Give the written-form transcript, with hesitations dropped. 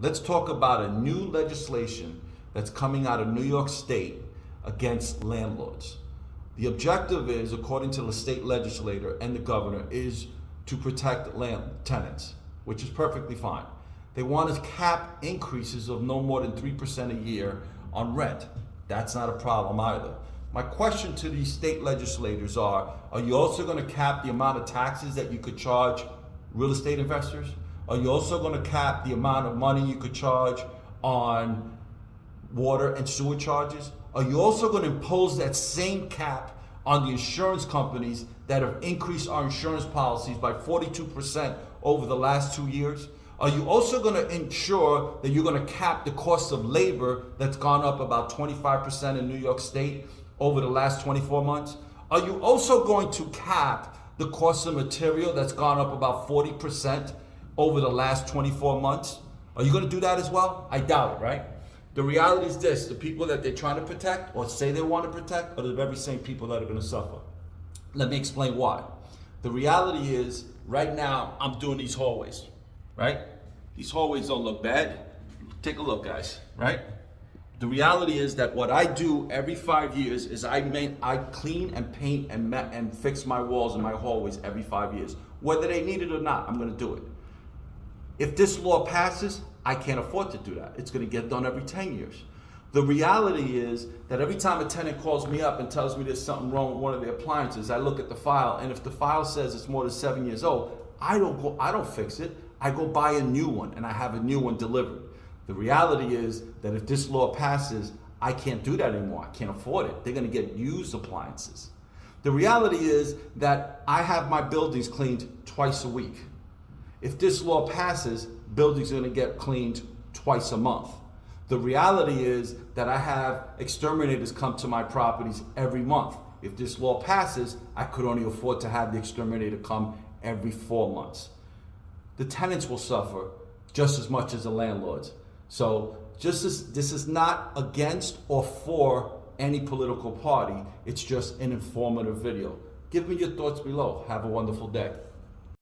Let's talk about a new legislation that's coming out of New York State against landlords. The objective is, according to the state legislator and the governor, is to protect tenants, which is perfectly fine. They want to cap increases of no more than 3% a year on rent. That's not a problem either. My question to these state legislators are you also going to cap the amount of taxes that you could charge real estate investors? Are you also going to cap the amount of money you could charge on water and sewer charges? Are you also going to impose that same cap on the insurance companies that have increased our insurance policies by 42% over the last 2 years? Are you also going to ensure that you're going to cap the cost of labor that's gone up about 25% in New York State over the last 24 months? Are you also going to cap the cost of material that's gone up about 40% over the last 24 months? Are you going to do that as well? I doubt it, right? The reality is this: the people that they're trying to protect or say they want to protect are the very same people that are going to suffer. Let me explain why. The reality is, right now, I'm doing these hallways, right? These hallways don't look bad. Take a look, guys, right? The reality is that what I do every 5 years is I clean and paint and fix my walls and my hallways every 5 years. Whether they need it or not, I'm going to do it. If this law passes, I can't afford to do that. It's going to get done every 10 years. The reality is that every time a tenant calls me up and tells me there's something wrong with one of the appliances, I look at the file, and if the file says it's more than 7 years old, I don't fix it. I go buy a new one, and I have a new one delivered. The reality is that if this law passes, I can't do that anymore. I can't afford it. They're going to get used appliances. The reality is that I have my buildings cleaned twice a week. If this law passes, buildings are going to get cleaned twice a month. The reality is that I have exterminators come to my properties every month. If this law passes, I could only afford to have the exterminator come every 4 months. The tenants will suffer just as much as the landlords. So this is not against or for any political party. It's just an informative video. Give me your thoughts below. Have a wonderful day.